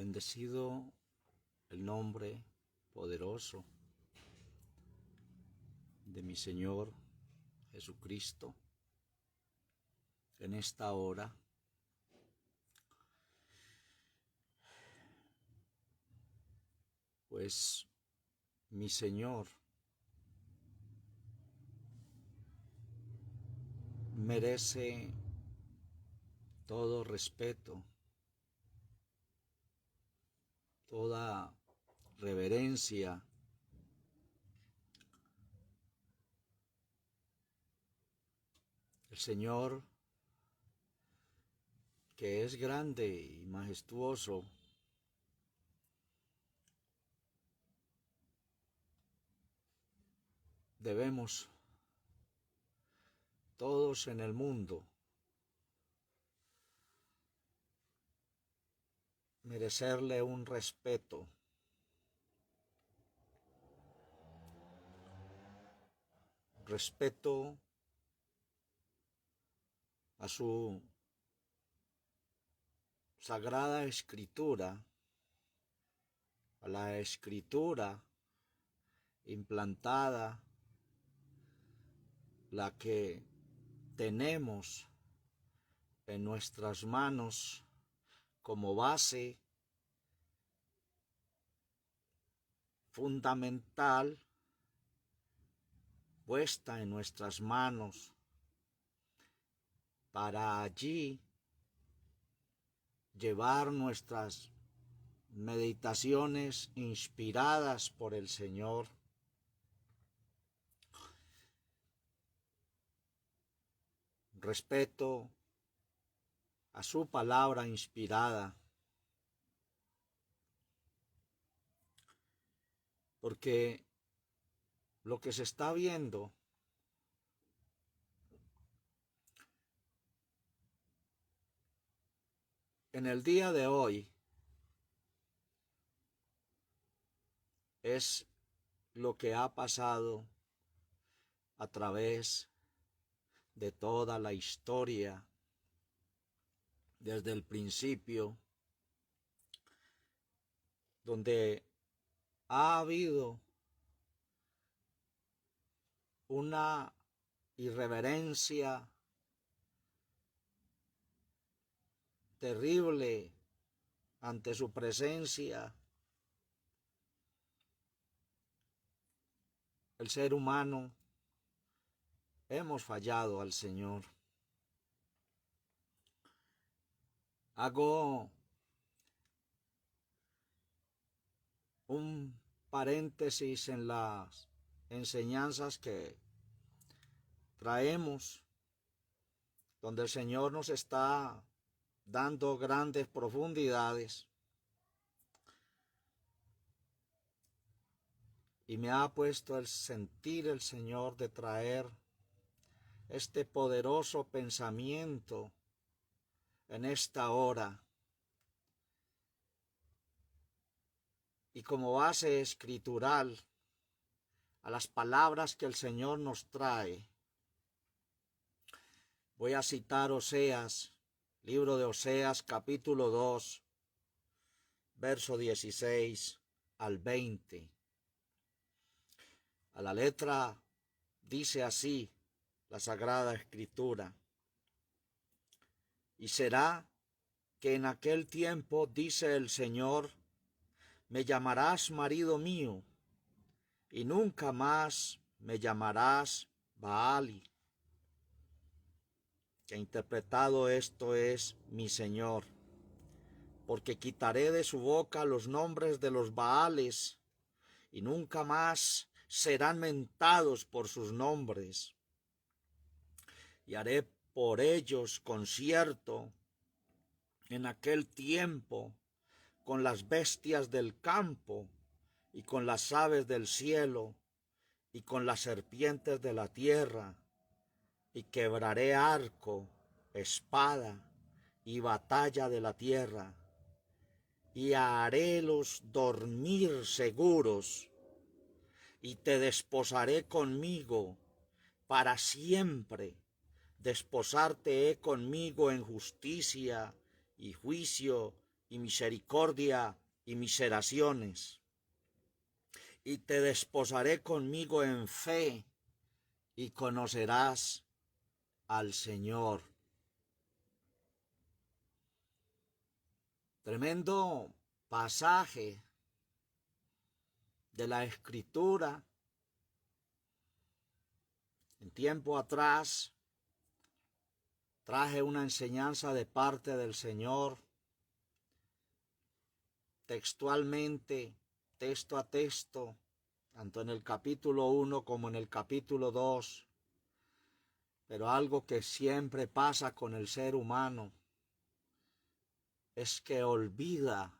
Bendecido el nombre poderoso de mi Señor Jesucristo en esta hora. Pues mi Señor merece todo respeto, toda reverencia, el Señor, que es grande y majestuoso, debemos todos en el mundo merecerle un respeto, a su sagrada escritura, a la escritura implantada, la que tenemos en nuestras manos como base fundamental, puesta en nuestras manos para allí llevar nuestras meditaciones inspiradas por el Señor. Respeto a su palabra inspirada, porque lo que se está viendo en el día de hoy es lo que ha pasado a través de toda la historia, desde el principio, donde ha habido una irreverencia terrible ante su presencia. El ser humano hemos fallado al Señor. Hago un paréntesis en las enseñanzas que traemos, donde el Señor nos está dando grandes profundidades, y me ha puesto el sentir el Señor de traer este poderoso pensamiento en esta hora, y como base escritural a las palabras que el Señor nos trae. Voy a citar Oseas, libro de Oseas, capítulo 2, verso 16 al 20. A la letra dice así la Sagrada Escritura: y será que en aquel tiempo, dice el Señor, me llamarás marido mío, y nunca más me llamarás Baali, que interpretado esto es mi Señor, porque quitaré de su boca los nombres de los Baales, y nunca más serán mentados por sus nombres, y haré por ellos concierto en aquel tiempo con las bestias del campo, y con las aves del cielo, y con las serpientes de la tierra, y quebraré arco, espada y batalla de la tierra, y harélos dormir seguros, y te desposaré conmigo para siempre. Desposarte he conmigo en justicia y juicio y misericordia y miseraciones, y te desposaré conmigo en fe, y conocerás al Señor. Tremendo pasaje de la Escritura. En tiempo atrás traje una enseñanza de parte del Señor, textualmente, texto a texto, tanto en el capítulo 1 como en el capítulo 2, pero algo que siempre pasa con el ser humano es que olvida.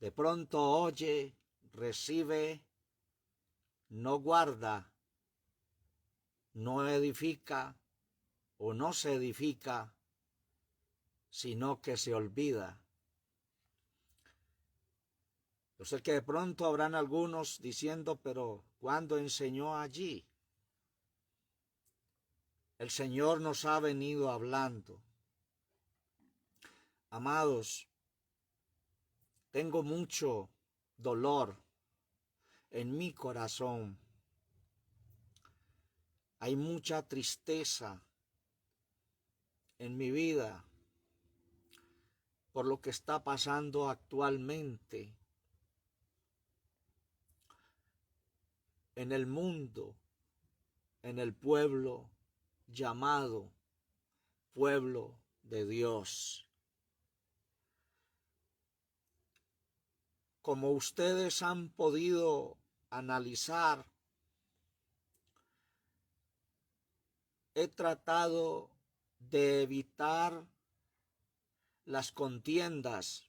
De pronto oye, recibe, no guarda, no edifica o no se edifica, sino que se olvida. Yo sé que de pronto habrán algunos diciendo, pero ¿cuándo enseñó allí? El Señor nos ha venido hablando. Amados, tengo mucho dolor en mi corazón. Hay mucha tristeza en mi vida por lo que está pasando actualmente en el mundo, en el pueblo llamado pueblo de Dios. Como ustedes han podido analizar, he tratado de evitar las contiendas.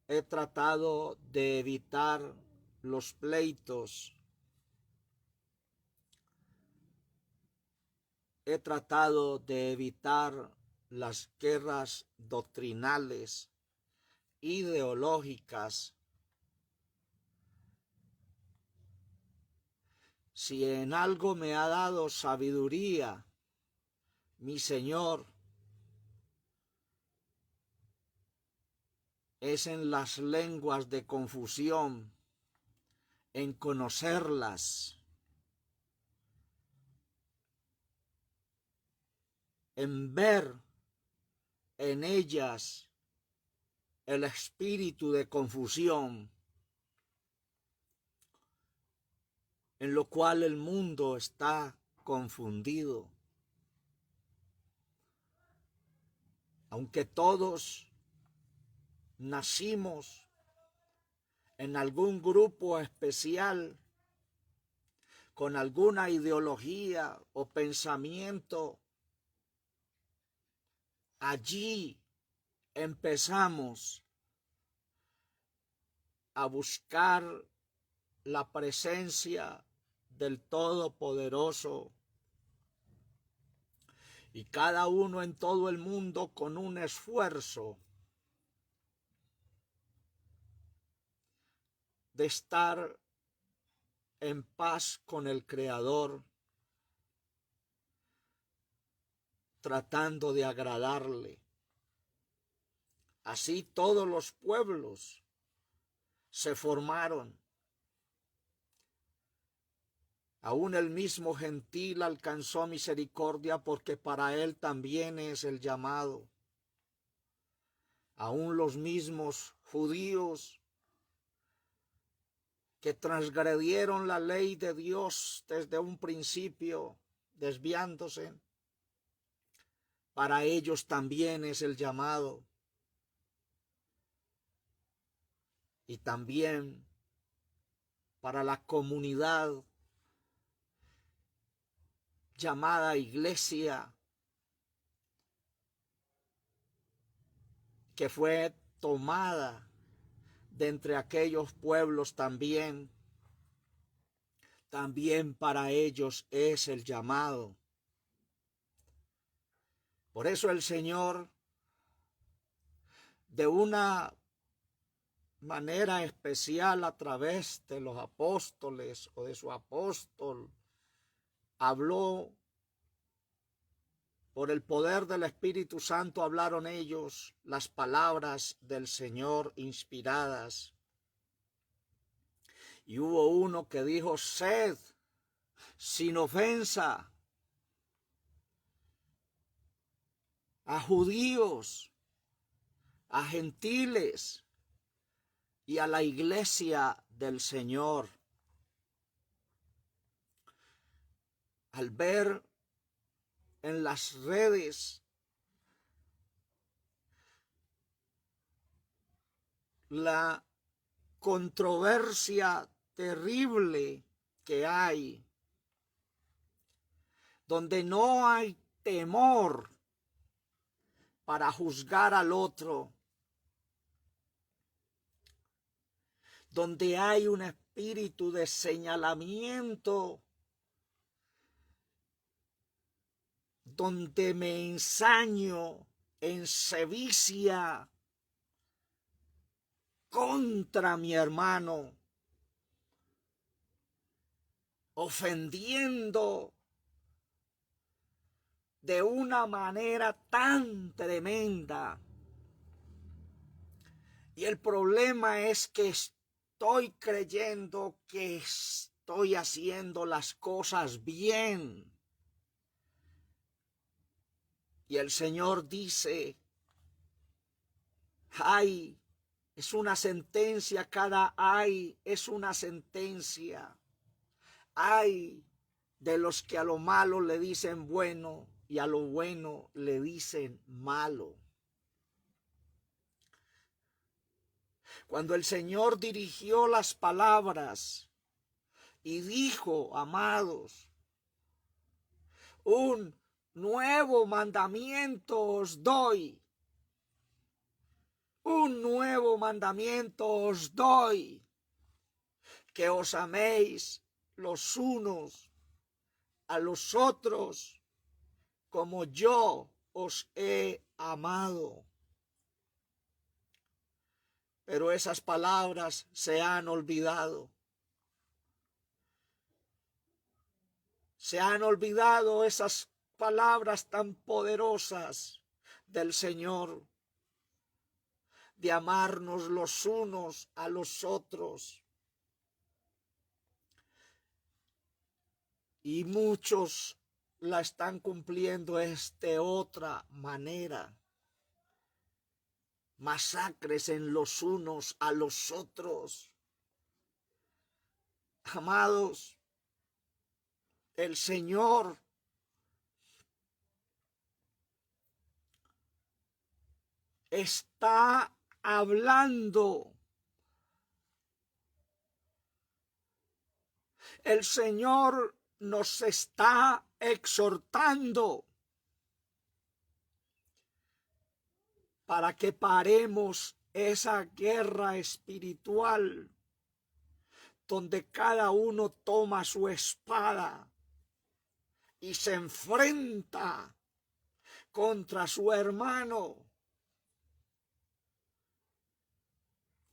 He tratado de evitar los pleitos. He tratado de evitar las guerras doctrinales, ideológicas. Si en algo me ha dado sabiduría mi Señor, es en las lenguas de confusión, en conocerlas, en ver en ellas el espíritu de confusión, en lo cual el mundo está confundido. Aunque todos nacimos en algún grupo especial, con alguna ideología o pensamiento, allí empezamos a buscar la presencia del Todopoderoso, y cada uno en todo el mundo con un esfuerzo de estar en paz con el Creador, tratando de agradarle. Así todos los pueblos se formaron. Aún el mismo gentil alcanzó misericordia, porque para él también es el llamado. Aún los mismos judíos que transgredieron la ley de Dios desde un principio, desviándose, para ellos también es el llamado. Y también para la comunidad llamada iglesia, que fue tomada de entre aquellos pueblos también para ellos es el llamado. Por eso el Señor, de una manera especial a través de los apóstoles o de su apóstol, habló Por el poder del Espíritu Santo hablaron ellos las palabras del Señor inspiradas. Y hubo uno que dijo: sed sin ofensa a judíos, a gentiles y a la iglesia del Señor. Al ver en las redes la controversia terrible que hay, donde no hay temor para juzgar al otro, donde hay un espíritu de señalamiento, donde me ensaño en sevicia contra mi hermano, ofendiendo de una manera tan tremenda. Y el problema es que estoy creyendo que estoy haciendo las cosas bien. Y el Señor dice: ay, es una sentencia, cada ay es una sentencia. Ay de los que a lo malo le dicen bueno y a lo bueno le dicen malo. Cuando el Señor dirigió las palabras y dijo: amados, un nuevo mandamiento os doy. Un nuevo mandamiento os doy, que os améis los unos a los otros como yo os he amado. Pero esas palabras se han olvidado. Se han olvidado esas palabras tan poderosas del Señor, de amarnos los unos a los otros. Y muchos la están cumpliendo de otra manera. Masacres en los unos a los otros. Amados, el Señor está hablando. El Señor nos está exhortando para que paremos esa guerra espiritual donde cada uno toma su espada y se enfrenta contra su hermano.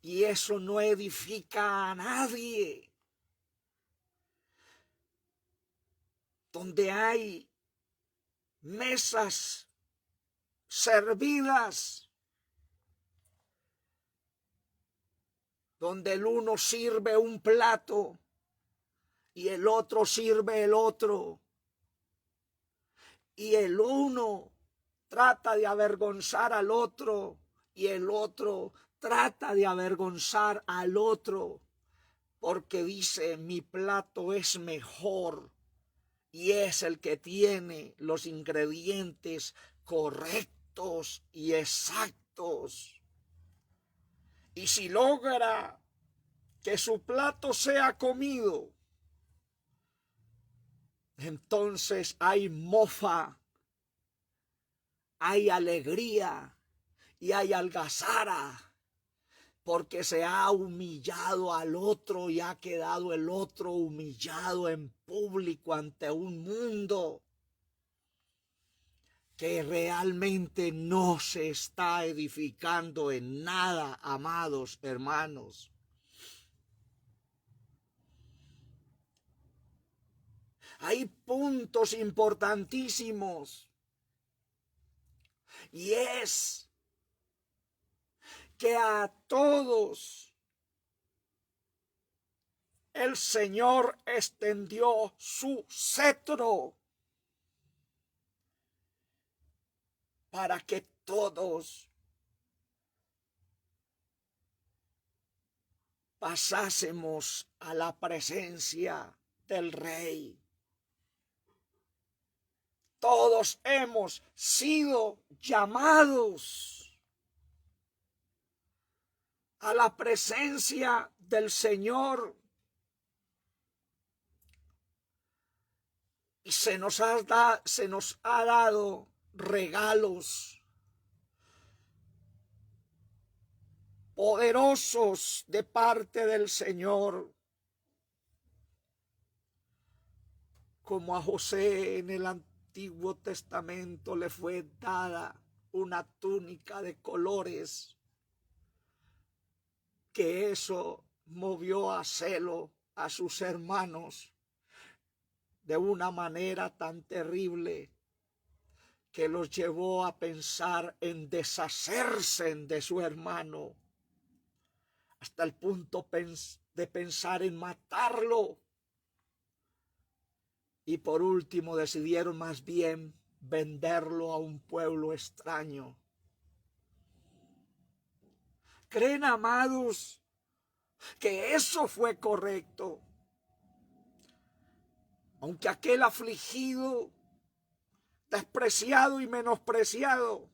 Y eso no edifica a nadie. Donde hay mesas servidas, donde el uno sirve un plato y el otro sirve el otro, y el uno trata de avergonzar al otro y el otro trata de avergonzar al otro, porque dice: mi plato es mejor y es el que tiene los ingredientes correctos y exactos. Y si logra que su plato sea comido, entonces hay mofa, hay alegría y hay algazara, porque se ha humillado al otro y ha quedado el otro humillado en público ante un mundo que realmente no se está edificando en nada, amados hermanos. Hay puntos importantísimos y es que a todos el Señor extendió su cetro para que todos pasásemos a la presencia del Rey. Todos hemos sido llamados a la presencia del Señor. Y se nos ha dado regalos poderosos de parte del Señor, como a José en el Antiguo Testamento le fue dada una túnica de colores, que eso movió a celo a sus hermanos de una manera tan terrible que los llevó a pensar en deshacerse de su hermano, hasta el punto de pensar en matarlo. Y por último decidieron más bien venderlo a un pueblo extraño. ¿Creen, amados, que eso fue correcto? Aunque aquel afligido, despreciado y menospreciado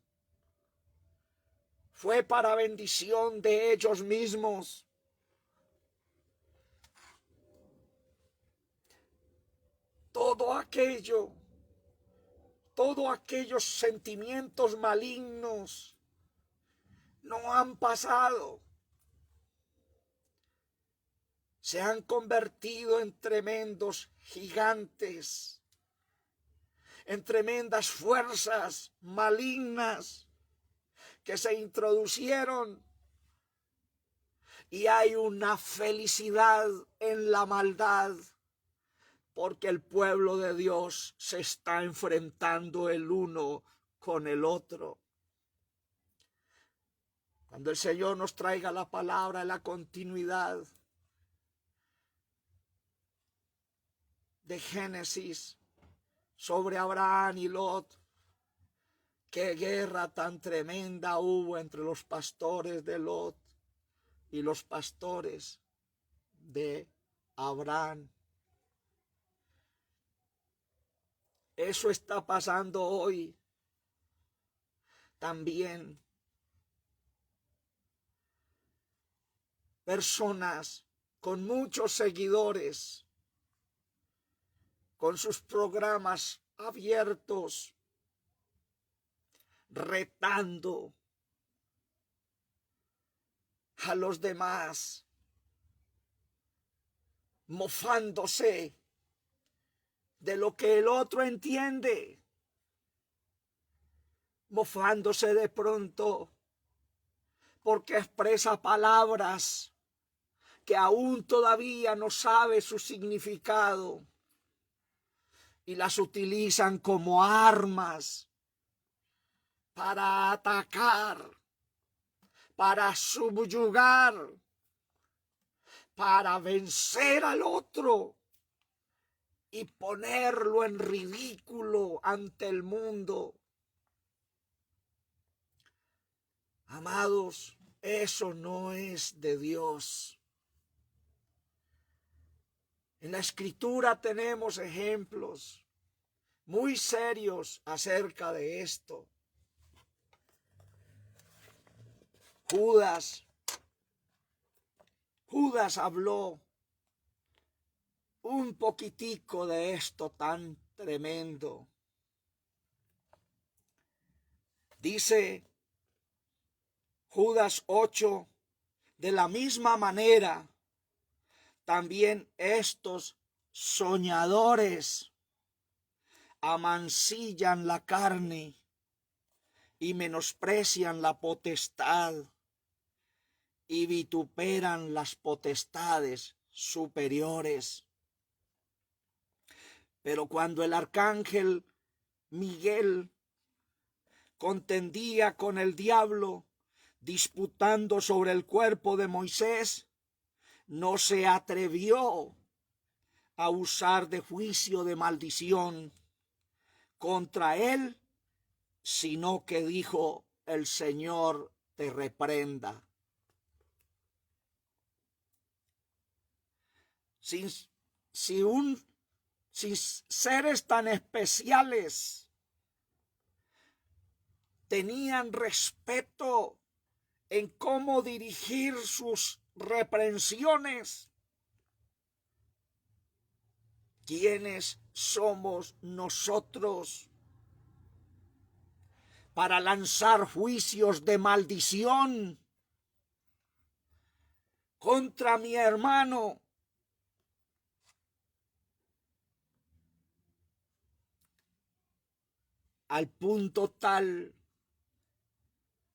fue para bendición de ellos mismos. Todos aquellos sentimientos malignos no han pasado. Se han convertido en tremendos gigantes, en tremendas fuerzas malignas que se introducieron, y hay una felicidad en la maldad, porque el pueblo de Dios se está enfrentando el uno con el otro. Cuando el Señor nos traiga la palabra en la continuidad de Génesis sobre Abraham y Lot, qué guerra tan tremenda hubo entre los pastores de Lot y los pastores de Abraham. Eso está pasando hoy también. Personas con muchos seguidores, con sus programas abiertos, retando a los demás, mofándose de lo que el otro entiende, mofándose de pronto porque expresa palabras que aún todavía no sabe su significado, y las utilizan como armas para atacar, para subyugar, para vencer al otro y ponerlo en ridículo ante el mundo. Amados, eso no es de Dios. En la Escritura tenemos ejemplos muy serios acerca de esto. Judas habló un poquitico de esto tan tremendo. Dice Judas 8, de la misma manera, también estos soñadores amancillan la carne y menosprecian la potestad y vituperan las potestades superiores. Pero cuando el arcángel Miguel contendía con el diablo, disputando sobre el cuerpo de Moisés, no se atrevió a usar de juicio de maldición contra él, sino que dijo: el Señor te reprenda. Sin seres tan especiales tenían respeto en cómo dirigir sus reprensiones, ¿quiénes somos nosotros para lanzar juicios de maldición contra mi hermano? Al punto tal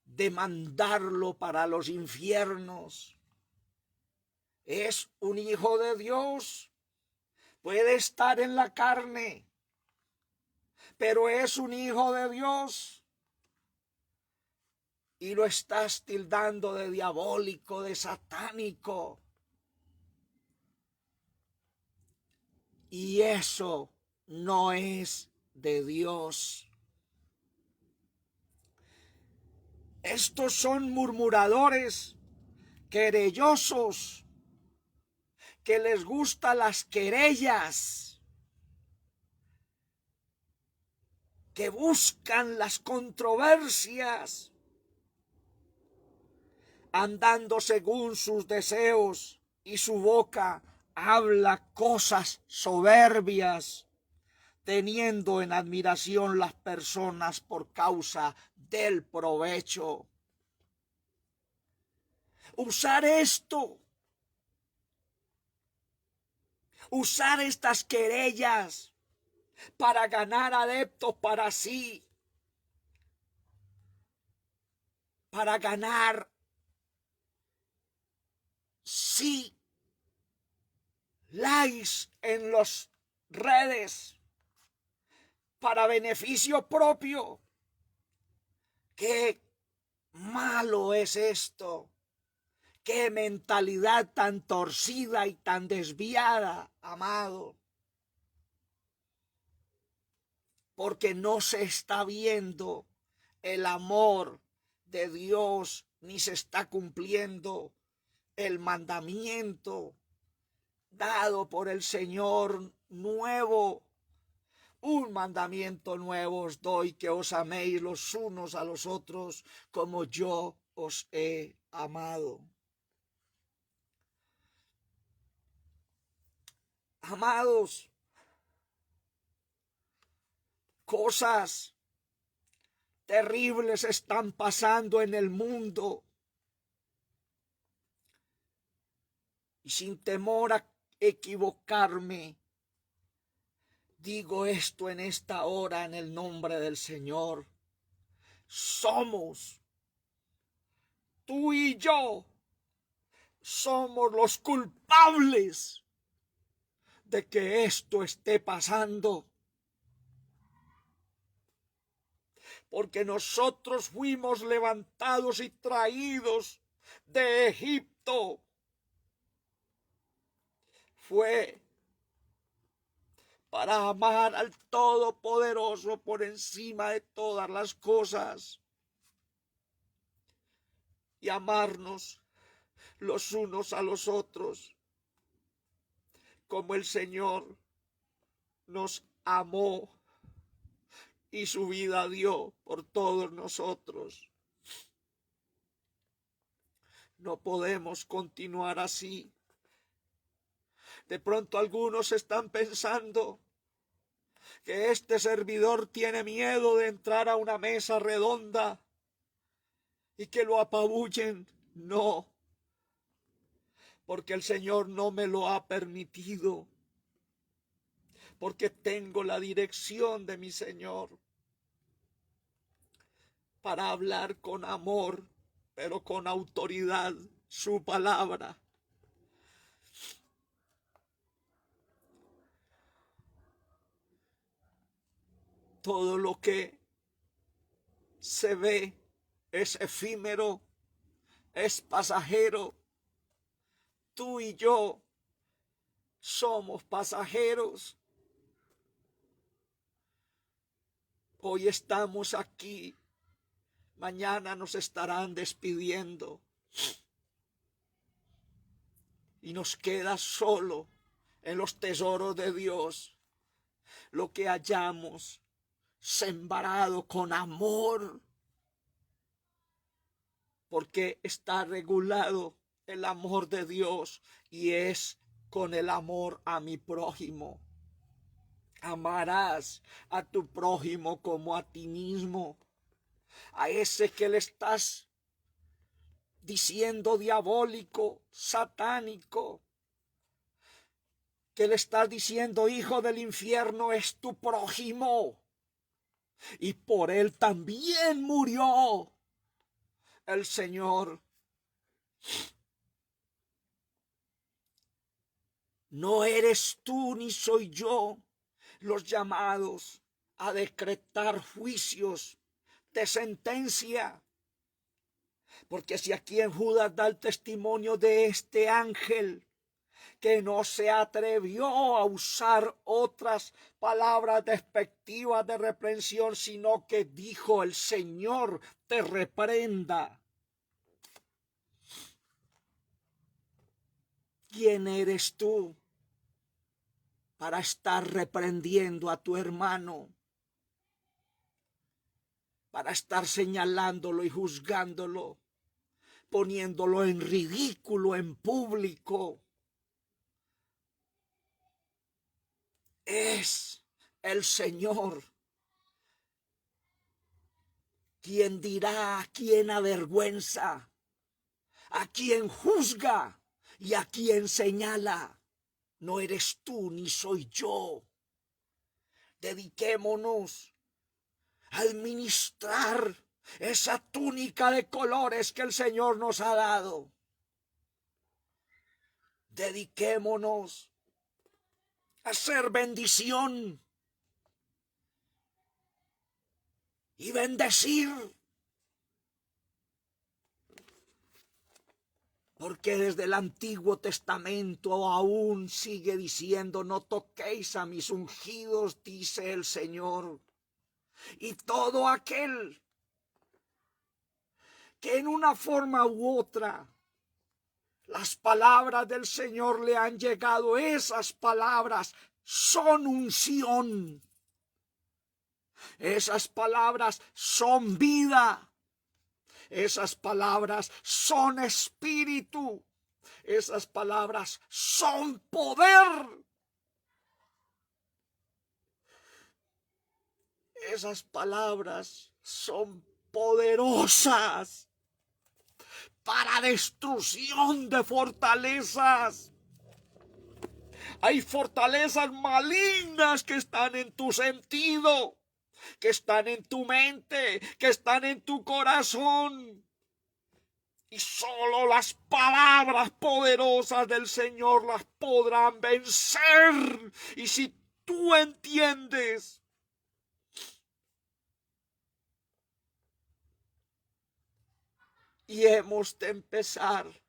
de mandarlo para los infiernos. Es un hijo de Dios, puede estar en la carne, pero es un hijo de Dios, y lo estás tildando de diabólico, de satánico. Y eso no es de Dios. Estos son murmuradores, querellosos, que les gustan las querellas, que buscan las controversias, andando según sus deseos, y su boca habla cosas soberbias, teniendo en admiración las personas por causa del provecho. Usar esto, usar estas querellas para ganar adeptos para sí, para ganar sí likes en las redes, para beneficio propio. Qué malo es esto. Qué mentalidad tan torcida y tan desviada, amado. Porque no se está viendo el amor de Dios, ni se está cumpliendo el mandamiento dado por el Señor nuevo. Un mandamiento nuevo os doy, que os améis los unos a los otros como yo os he amado. Amados, cosas terribles están pasando en el mundo, y sin temor a equivocarme, digo esto en esta hora en el nombre del Señor. Tú y yo, somos los culpables de que esto esté pasando. Porque nosotros fuimos levantados y traídos de Egipto. Fue para amar al Todopoderoso por encima de todas las cosas y amarnos los unos a los otros como el Señor nos amó y su vida dio por todos nosotros. No podemos continuar así. De pronto algunos están pensando que este servidor tiene miedo de entrar a una mesa redonda y que lo apabullen. No, porque el Señor no me lo ha permitido, porque tengo la dirección de mi Señor para hablar con amor, pero con autoridad, su palabra. Todo lo que se ve, es efímero, es pasajero. Tú y yo somos pasajeros. Hoy estamos aquí, mañana nos estarán despidiendo y nos queda solo en los tesoros de Dios lo que hayamos sembrado con amor, porque está regulado el amor de Dios y es con el amor a mi prójimo. Amarás a tu prójimo como a ti mismo. A ese que le estás diciendo diabólico, satánico, que le estás diciendo hijo del infierno, es tu prójimo. Y por él también murió el Señor. No eres tú ni soy yo los llamados a decretar juicios de sentencia. Porque si aquí en Judas da el testimonio de este ángel que no se atrevió a usar otras palabras despectivas de reprensión, sino que dijo: el Señor te reprenda. ¿Quién eres tú para estar reprendiendo a tu hermano? Para estar señalándolo y juzgándolo, poniéndolo en ridículo en público. Es el Señor quien dirá a quien avergüenza, a quien juzga y a quien señala. No eres tú ni soy yo. Dediquémonos a administrar esa túnica de colores que el Señor nos ha dado. Dediquémonos a ser bendición y bendecir. Porque desde el Antiguo Testamento aún sigue diciendo: no toquéis a mis ungidos, dice el Señor. Y todo aquel que en una forma u otra las palabras del Señor le han llegado, esas palabras son unción. Esas palabras son vida. Esas palabras son espíritu. Esas palabras son poder. Esas palabras son poderosas para destrucción de fortalezas. Hay fortalezas malignas que están en tu sentido, que están en tu mente, que están en tu corazón. Y solo las palabras poderosas del Señor las podrán vencer. Y si tú entiendes y hemos de empezar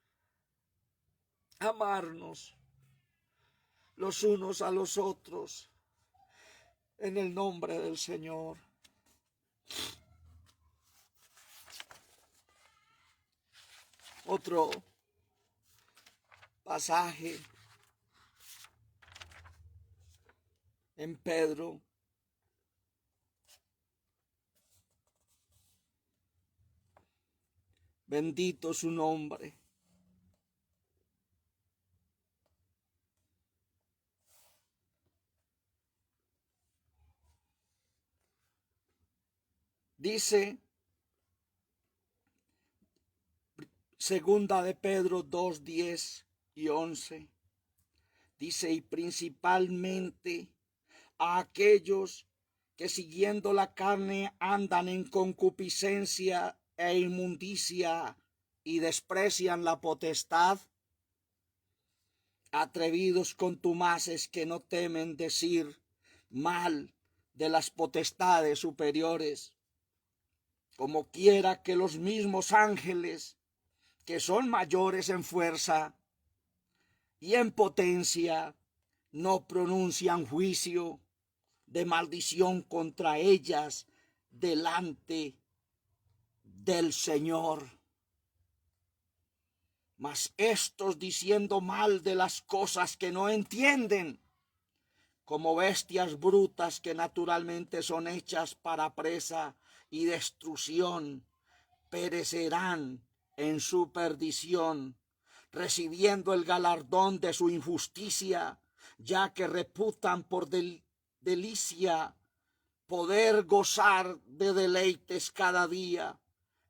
a amarnos los unos a los otros en el nombre del Señor. Otro pasaje en Pedro. Bendito su nombre. Dice, segunda de Pedro 2, 10 y 11. Dice: y principalmente a aquellos que siguiendo la carne andan en concupiscencia e inmundicia y desprecian la potestad, atrevidos contumaces que no temen decir mal de las potestades superiores. como quiera que los mismos ángeles, que son mayores en fuerza y en potencia, no pronuncian juicio de maldición contra ellas delante del Señor. Mas estos, diciendo mal de las cosas que no entienden, como bestias brutas que naturalmente son hechas para presa y destrucción, perecerán en su perdición, recibiendo el galardón de su injusticia, ya que reputan por delicia poder gozar de deleites cada día.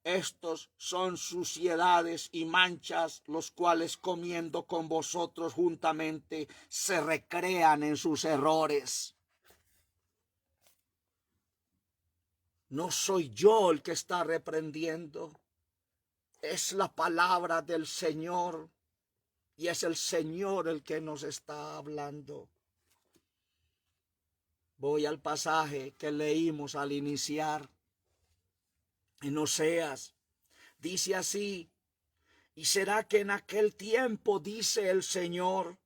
Estos son suciedades y manchas, los cuales comiendo con vosotros juntamente se recrean en sus errores. No soy yo el que está reprendiendo, es la palabra del Señor, y es el Señor el que nos está hablando. Voy al pasaje que leímos al iniciar en Oseas. Dice así: y será que en aquel tiempo, dice el Señor,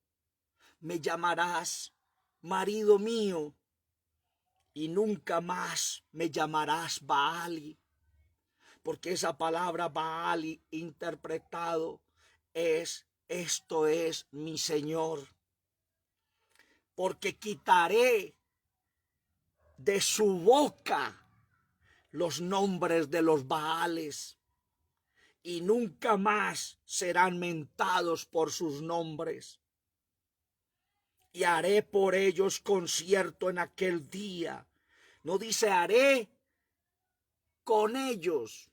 me llamarás marido mío, y nunca más me llamarás Baali, porque esa palabra Baali interpretado es: esto es mi Señor, porque quitaré de su boca los nombres de los Baales, y nunca más serán mentados por sus nombres. Y haré por ellos concierto en aquel día. No dice haré con ellos,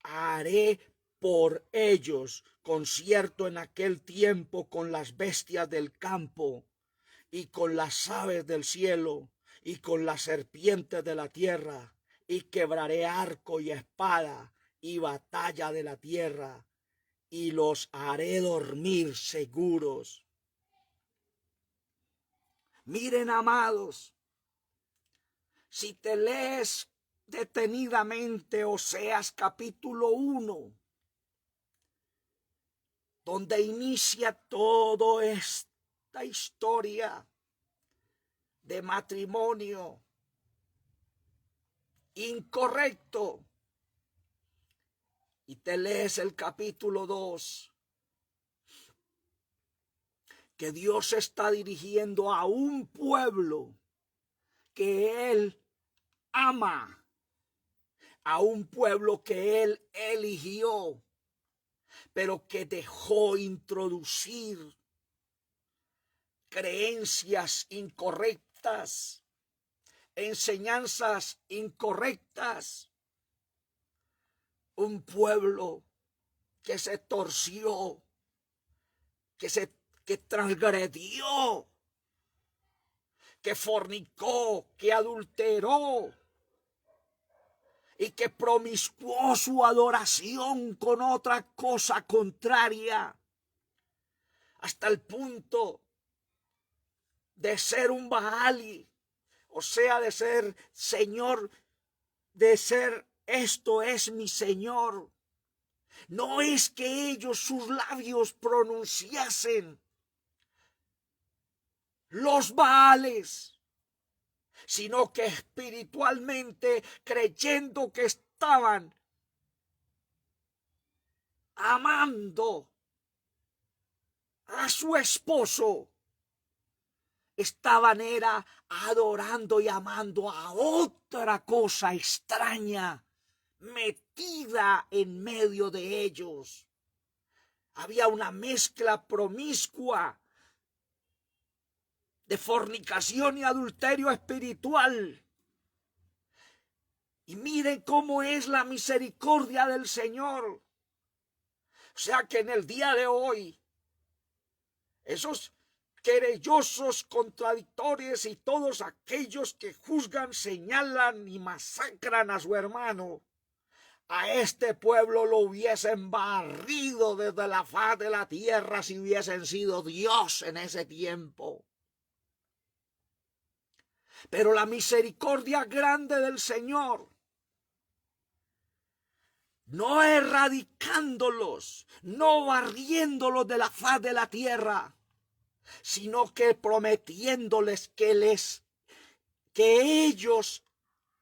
haré por ellos concierto en aquel tiempo con las bestias del campo y con las aves del cielo y con las serpientes de la tierra, y quebraré arco y espada y batalla de la tierra, y los haré dormir seguros. Miren, amados, si te lees detenidamente Oseas capítulo 1, donde inicia toda esta historia de matrimonio incorrecto, y te lees el capítulo 2, que Dios está dirigiendo a un pueblo que Él ama, a un pueblo que Él eligió, pero que dejó introducir creencias incorrectas, enseñanzas incorrectas. Un pueblo que se torció, que transgredió, que fornicó, que adulteró y que promiscuó su adoración con otra cosa contraria, hasta el punto de ser un Baali, o sea, de ser Señor, de ser esto es mi Señor. No es que ellos, sus labios pronunciasen los Baales, sino que espiritualmente, creyendo que estaban amando a su esposo, estaban adorando y amando a otra cosa extraña metida en medio de ellos. Había una mezcla promiscua de fornicación y adulterio espiritual. Y miren cómo es la misericordia del Señor. O sea que en el día de hoy, esos querellosos, contradictores y todos aquellos que juzgan, señalan y masacran a su hermano, a este pueblo lo hubiesen barrido desde la faz de la tierra si hubiesen sido Dios en ese tiempo. Pero la misericordia grande del Señor no erradicándolos, no barriéndolos de la faz de la tierra, sino que prometiéndoles que ellos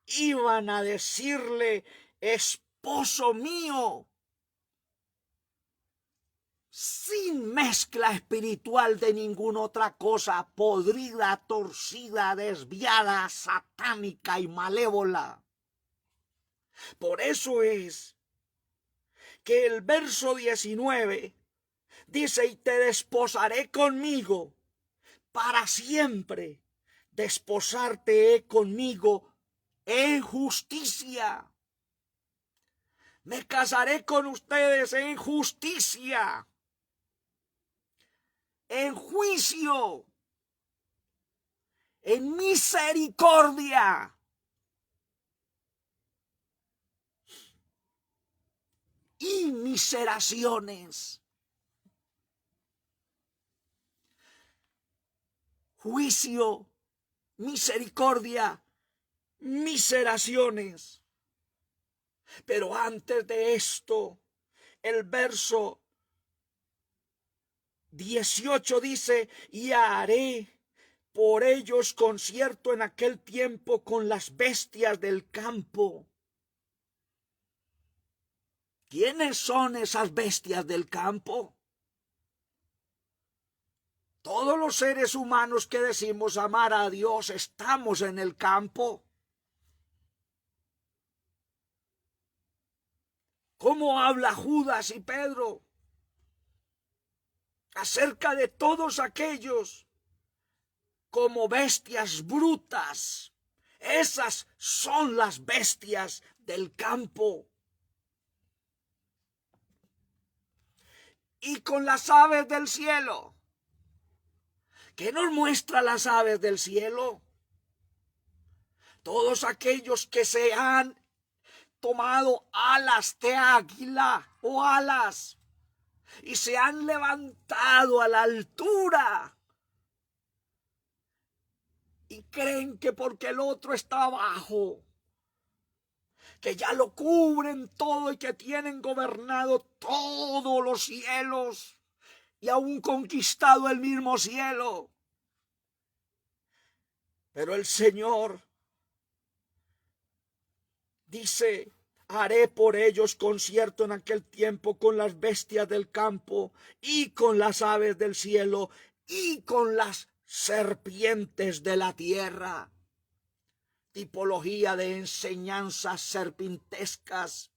iban a decirle: esposo mío, sin mezcla espiritual de ninguna otra cosa, podrida, torcida, desviada, satánica y malévola. Por eso es que el verso 19 dice: y te desposaré conmigo para siempre, desposarte he conmigo en justicia. Me casaré con ustedes en justicia, en juicio, en misericordia y miseraciones. Juicio, misericordia, miseraciones. Pero antes de esto, el verso 18 dice: y haré por ellos concierto en aquel tiempo con las bestias del campo. ¿Quiénes son esas bestias del campo? Todos los seres humanos que decimos amar a Dios estamos en el campo. ¿Cómo habla Judas y Pedro acerca de todos aquellos como bestias brutas? Esas son las bestias del campo. Y con las aves del cielo. ¿Qué nos muestra las aves del cielo? Todos aquellos que se han tomado alas de águila o alas y se han levantado a la altura y creen que porque el otro está abajo, que ya lo cubren todo y que tienen gobernado todos los cielos y aún conquistado el mismo cielo. Pero el Señor dice: haré por ellos concierto en aquel tiempo con las bestias del campo y con las aves del cielo y con las serpientes de la tierra. Tipología de enseñanzas serpintescas,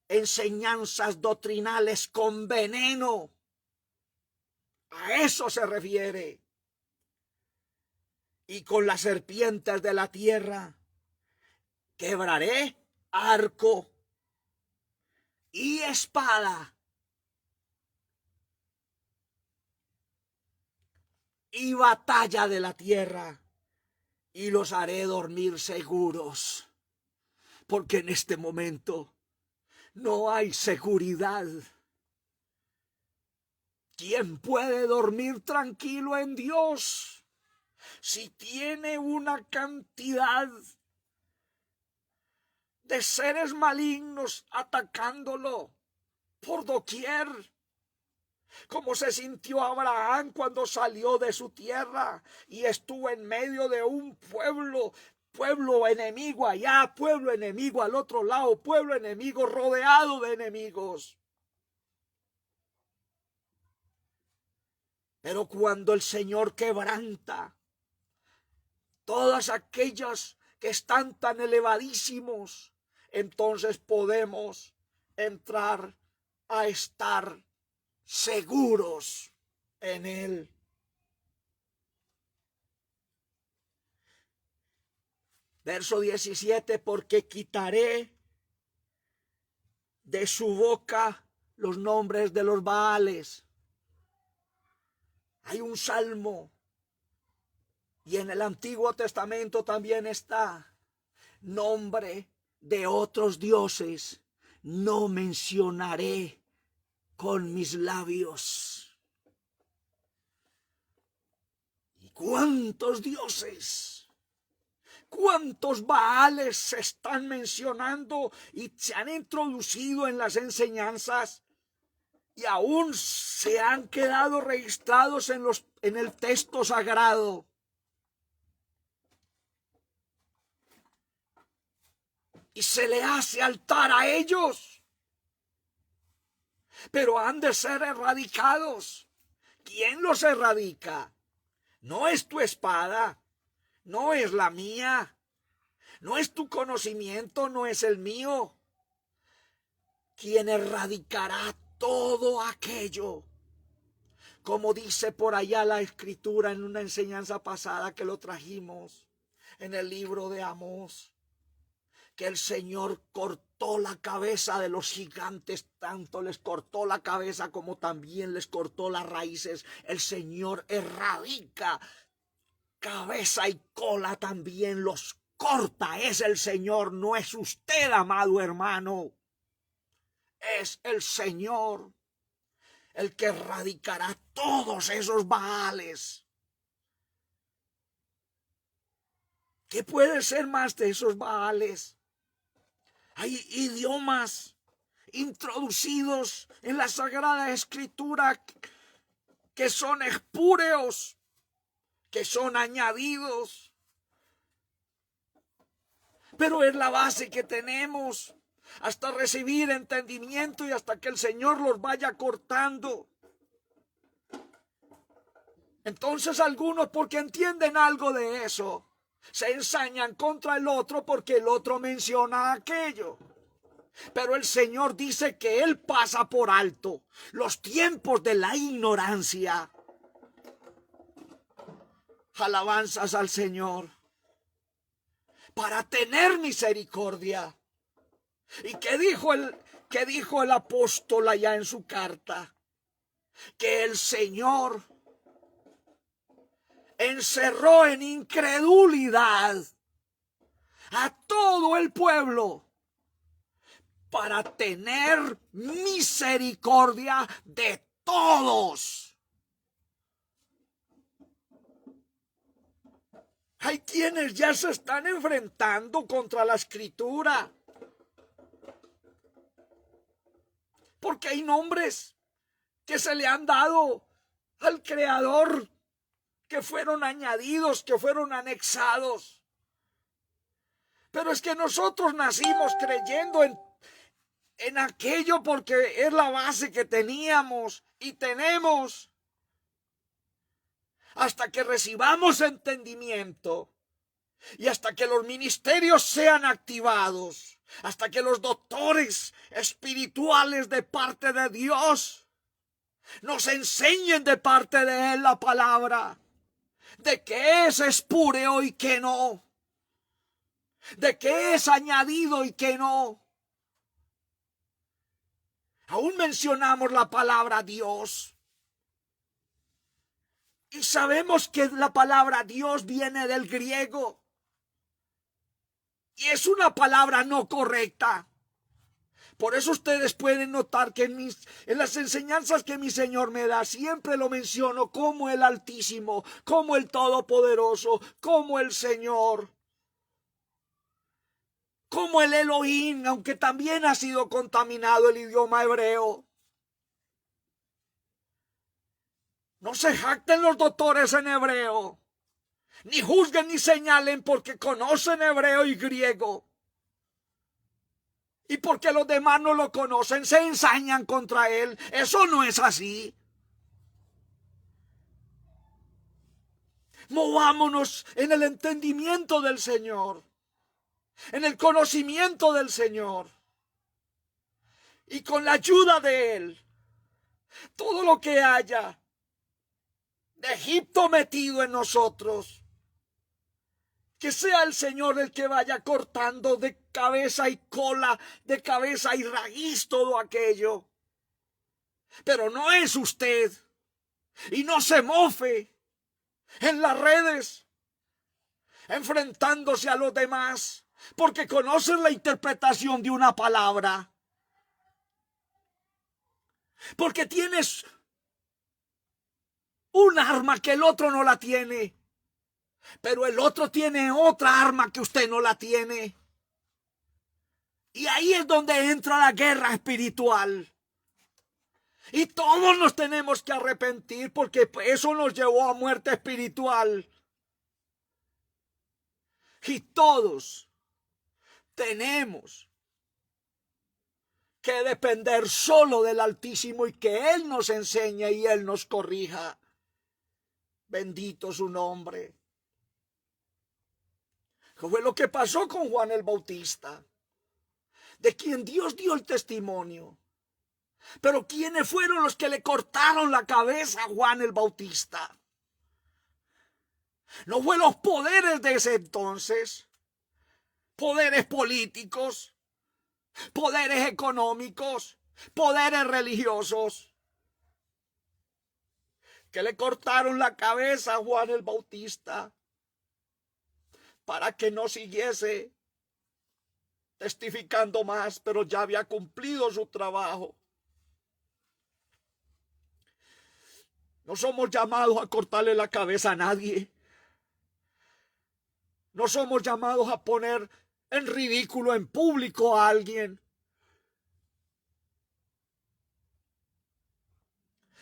enseñanzas doctrinales con veneno. A eso se refiere. Y con las serpientes de la tierra quebraré arco y espada y batalla de la tierra, y los haré dormir seguros, porque en este momento no hay seguridad. ¿Quién puede dormir tranquilo en Dios si tiene una cantidad de seres malignos atacándolo por doquier? ¿Cómo se sintió Abraham cuando salió de su tierra y estuvo en medio de un pueblo enemigo allá, pueblo enemigo al otro lado, pueblo enemigo rodeado de enemigos? Pero cuando el Señor quebranta todas aquellas que están tan elevadísimos, entonces podemos entrar a estar seguros en Él. Verso 17: porque quitaré de su boca los nombres de los Baales. Hay un salmo, y en el Antiguo Testamento también está: nombre de otros dioses no mencionaré con mis labios. ¿Y cuántos dioses? ¿Cuántos Baales se están mencionando y se han introducido en las enseñanzas y aún se han quedado registrados en el texto sagrado? Y se le hace altar a ellos, pero han de ser erradicados. ¿Quién los erradica? No es tu espada, no es la mía, no es tu conocimiento, no es el mío. Quien erradicará todo aquello, como dice por allá la escritura en una enseñanza pasada que lo trajimos en el libro de Amós, que el Señor cortó la cabeza de los gigantes, tanto les cortó la cabeza como también les cortó las raíces. El Señor erradica cabeza y cola, también los corta. Es el Señor, no es usted, amado hermano. Es el Señor el que erradicará todos esos Baales. ¿Qué puede ser más de esos Baales? Hay idiomas introducidos en la Sagrada Escritura que son espúreos, que son añadidos. Pero es la base que tenemos hasta recibir entendimiento y hasta que el Señor los vaya cortando. Entonces algunos, porque entienden algo de eso, se ensañan contra el otro porque el otro menciona aquello. Pero el Señor dice que Él pasa por alto los tiempos de la ignorancia. Alabanzas al Señor. Para tener misericordia. ¿Y qué dijo el apóstol allá en su carta? Que el Señor encerró en incredulidad a todo el pueblo para tener misericordia de todos. Hay quienes ya se están enfrentando contra la Escritura, porque hay nombres que se le han dado al Creador, que fueron añadidos, que fueron anexados. Pero es que nosotros nacimos creyendo en aquello porque es la base que teníamos y tenemos. Hasta que recibamos entendimiento y hasta que los ministerios sean activados, hasta que los doctores espirituales de parte de Dios nos enseñen de parte de Él la palabra, de qué es espúreo y qué no, de qué es añadido y qué no. Aún mencionamos la palabra Dios y sabemos que la palabra Dios viene del griego y es una palabra no correcta. Por eso ustedes pueden notar que en las enseñanzas que mi Señor me da, siempre lo menciono como el Altísimo, como el Todopoderoso, como el Señor, como el Elohim, aunque también ha sido contaminado el idioma hebreo. No se jacten los doctores en hebreo, ni juzguen ni señalen porque conocen hebreo y griego. Y porque los demás no lo conocen, se ensañan contra él. Eso no es así. Movámonos en el entendimiento del Señor, en el conocimiento del Señor. Y con la ayuda de Él, todo lo que haya de Egipto metido en nosotros, que sea el Señor el que vaya cortando de cabeza y cola, de cabeza y raíz todo aquello. Pero no es usted. Y no se mofe en las redes, enfrentándose a los demás, porque conocen la interpretación de una palabra. Porque tienes un arma que el otro no la tiene. pero el otro tiene otra arma que usted no la tiene. Y ahí es donde entra la guerra espiritual. Y todos nos tenemos que arrepentir porque eso nos llevó a muerte espiritual. Y todos tenemos que depender solo del Altísimo y que Él nos enseñe y Él nos corrija. Bendito su nombre. ¿Qué fue lo que pasó con Juan el Bautista? De quien Dios dio el testimonio. Pero ¿quiénes fueron los que le cortaron la cabeza a Juan el Bautista? No fue los poderes de ese entonces, poderes políticos, poderes económicos, poderes religiosos, que le cortaron la cabeza a Juan el Bautista para que no siguiese testificando más, pero ya había cumplido su trabajo. No somos llamados a cortarle la cabeza a nadie. No somos llamados a poner en ridículo en público a alguien.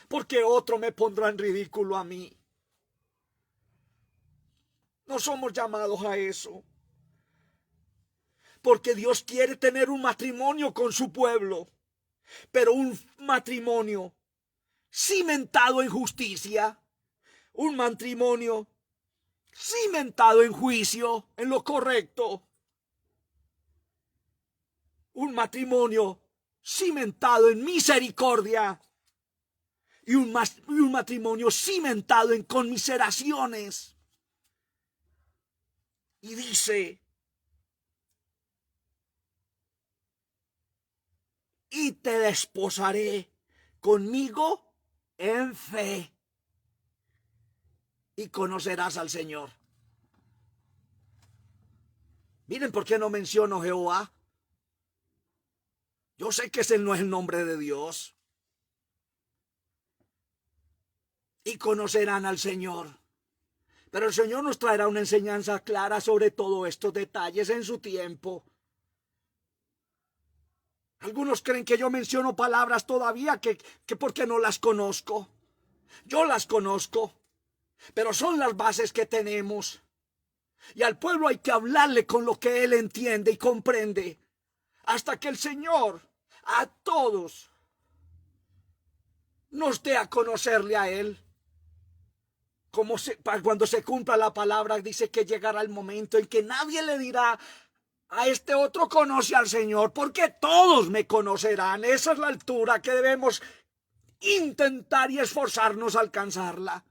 Porque otro me pondrá en ridículo a mí. No somos llamados a eso. Porque Dios quiere tener un matrimonio con su pueblo. Pero un matrimonio cimentado en justicia. Un matrimonio cimentado en juicio, en lo correcto. Un matrimonio cimentado en misericordia. Y un matrimonio cimentado en conmiseraciones. Y dice: y te desposaré conmigo en fe, y conocerás al Señor. Miren por qué no menciono Jehová. Yo sé que ese no es el nombre de Dios. Y conocerán al Señor. Pero el Señor nos traerá una enseñanza clara sobre todos estos detalles en su tiempo. Algunos creen que yo menciono palabras todavía que porque no las conozco. Yo las conozco, pero son las bases que tenemos. Y al pueblo hay que hablarle con lo que él entiende y comprende, hasta que el Señor a todos nos dé a conocerle a él. Cuando se cumpla la palabra, dice que llegará el momento en que nadie le dirá: a este otro conoce al Señor, porque todos me conocerán. Esa es la altura que debemos intentar y esforzarnos a alcanzarla.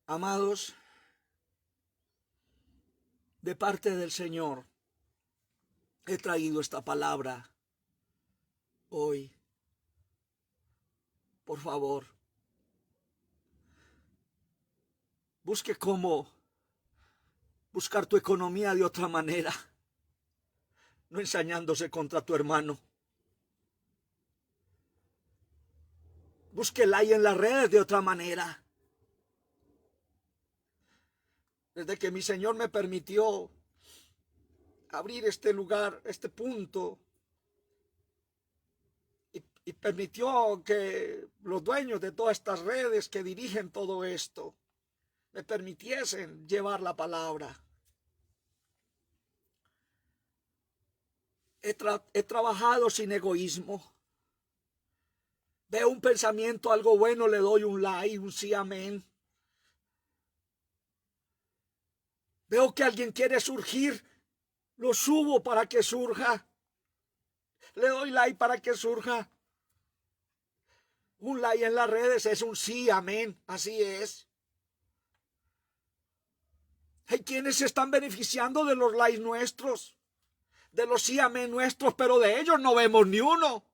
Amados, de parte del Señor he traído esta palabra hoy. Por favor, busque cómo buscar tu economía de otra manera, no ensañándose contra tu hermano. Búsquela ahí en las redes de otra manera. Desde que mi Señor me permitió abrir este lugar, este punto, y permitió que los dueños de todas estas redes que dirigen todo esto me permitiesen llevar la palabra. He trabajado sin egoísmo. Veo un pensamiento, algo bueno, le doy un like, un sí, amén. Veo que alguien quiere surgir, lo subo para que surja. Le doy like para que surja. Un like en las redes es un sí, amén. Así es. Hay quienes se están beneficiando de los likes nuestros, de los sí, amén nuestros, pero de ellos no vemos ni uno.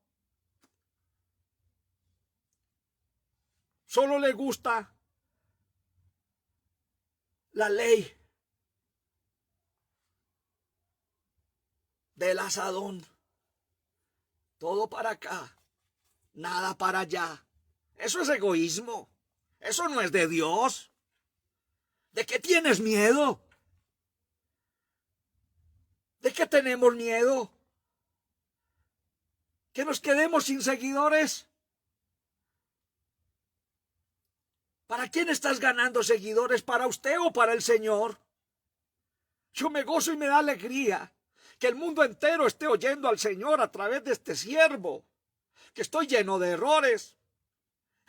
Solo le gusta la ley del asadón. Todo para acá. nada para allá. Eso es egoísmo. Eso no es de Dios. ¿De qué tienes miedo? ¿De qué tenemos miedo? ¿Que nos quedemos sin seguidores? ¿Para quién estás ganando seguidores? ¿Para usted o para el Señor? Yo me gozo y me da alegría que el mundo entero esté oyendo al Señor a través de este siervo, que estoy lleno de errores.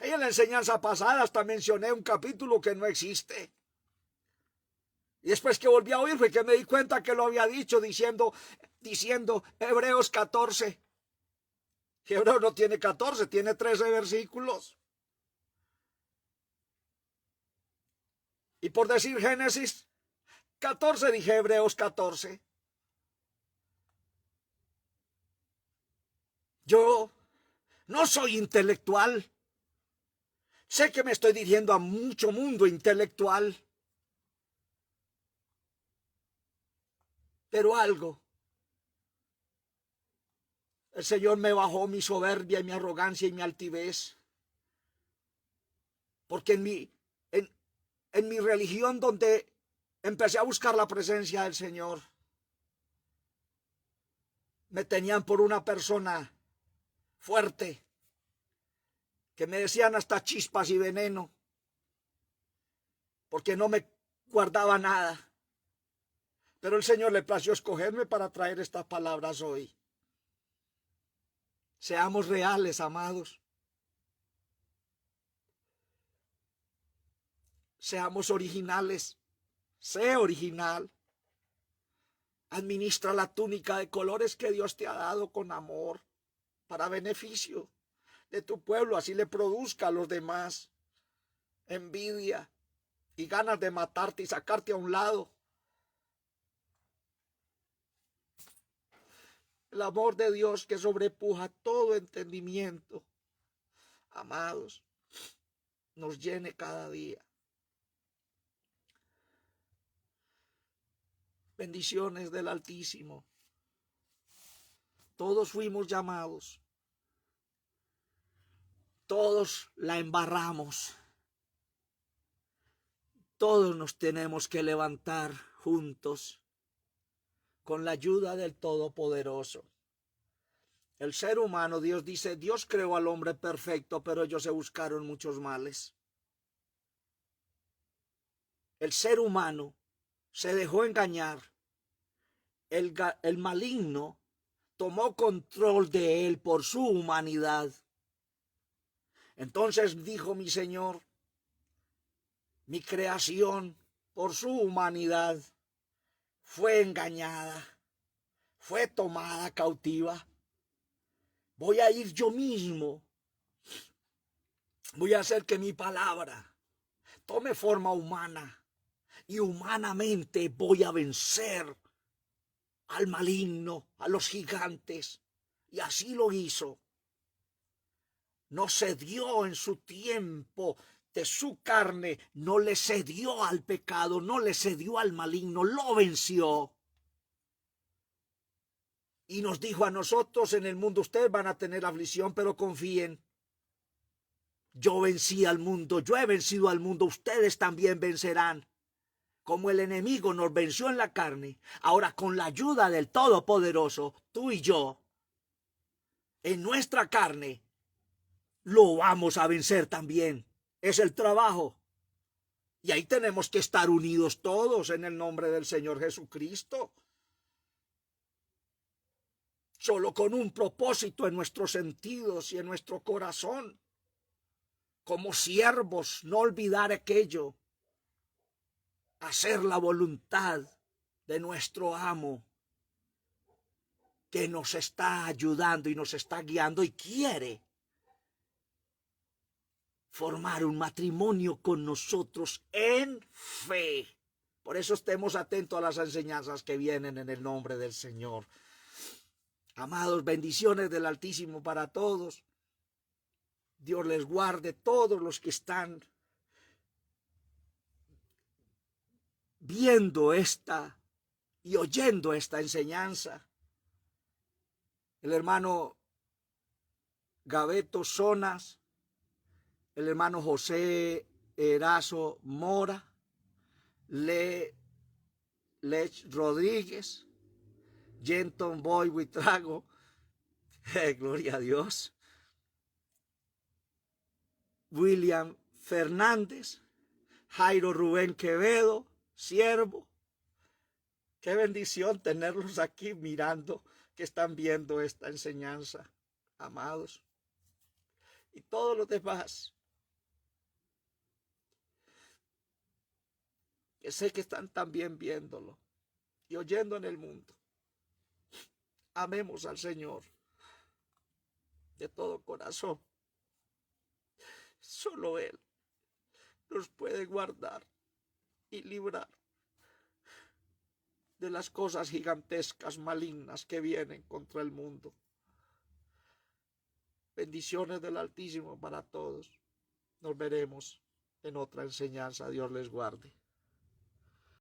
Y en la enseñanza pasada hasta mencioné un capítulo que no existe. Y después que volví a oír fue que me di cuenta que lo había dicho diciendo Hebreos 14. Que Hebreos no tiene 14, tiene 13 versículos. Y por decir Génesis 14, dije Hebreos 14. Yo no soy intelectual. Sé que me estoy dirigiendo a mucho mundo intelectual. Pero algo. El Señor me bajó mi soberbia y mi arrogancia y mi altivez. Porque en mi religión donde empecé a buscar la presencia del Señor, me tenían por una persona fuerte, que me decían hasta chispas y veneno, porque no me guardaba nada. Pero el Señor le plació escogerme para traer estas palabras hoy. Seamos reales, amados. Seamos originales. Sé original. Administra la túnica de colores que Dios te ha dado con amor, para beneficio de tu pueblo, así le produzca a los demás envidia y ganas de matarte y sacarte a un lado. El amor de Dios que sobrepuja todo entendimiento, amados, nos llene cada día. Bendiciones del Altísimo. Todos fuimos llamados. Todos la embarramos. Todos nos tenemos que levantar juntos con la ayuda del Todopoderoso. El ser humano, Dios dice, Dios creó al hombre perfecto, pero ellos se buscaron muchos males. El ser humano se dejó engañar. El maligno tomó control de él por su humanidad. Entonces dijo mi Señor, mi creación por su humanidad fue engañada, fue tomada cautiva. Voy a ir yo mismo, voy a hacer que mi palabra tome forma humana y humanamente voy a vencer al maligno, a los gigantes. Y así lo hizo. No cedió en su tiempo de su carne, no le cedió al pecado, no le cedió al maligno, lo venció. Y nos dijo a nosotros, en el mundo ustedes van a tener aflicción, pero confíen. Yo vencí al mundo, yo he vencido al mundo, ustedes también vencerán. Como el enemigo nos venció en la carne, ahora con la ayuda del Todopoderoso, tú y yo, en nuestra carne, lo vamos a vencer también. Es el trabajo. Y ahí tenemos que estar unidos todos en el nombre del Señor Jesucristo. Solo con un propósito en nuestros sentidos y en nuestro corazón. Como siervos, no olvidar aquello. Hacer la voluntad de nuestro amo, que nos está ayudando y nos está guiando y quiere formar un matrimonio con nosotros en fe. Por eso estemos atentos a las enseñanzas que vienen en el nombre del Señor. Amados, bendiciones del Altísimo para todos. Dios les guarde todos los que están viendo esta y oyendo esta enseñanza. El hermano Gabeto Zonas, el hermano José Erazo Mora, Lech Rodríguez, Jenton Boy Huitrago, gloria a Dios, William Fernández, Jairo Rubén Quevedo, siervo. Qué bendición tenerlos aquí mirando, que están viendo esta enseñanza, amados. Y todos los demás, que sé que están también viéndolo y oyendo en el mundo. Amemos al Señor de todo corazón. Solo Él nos puede guardar y librar de las cosas gigantescas, malignas que vienen contra el mundo. Bendiciones del Altísimo para todos. Nos veremos en otra enseñanza. Dios les guarde.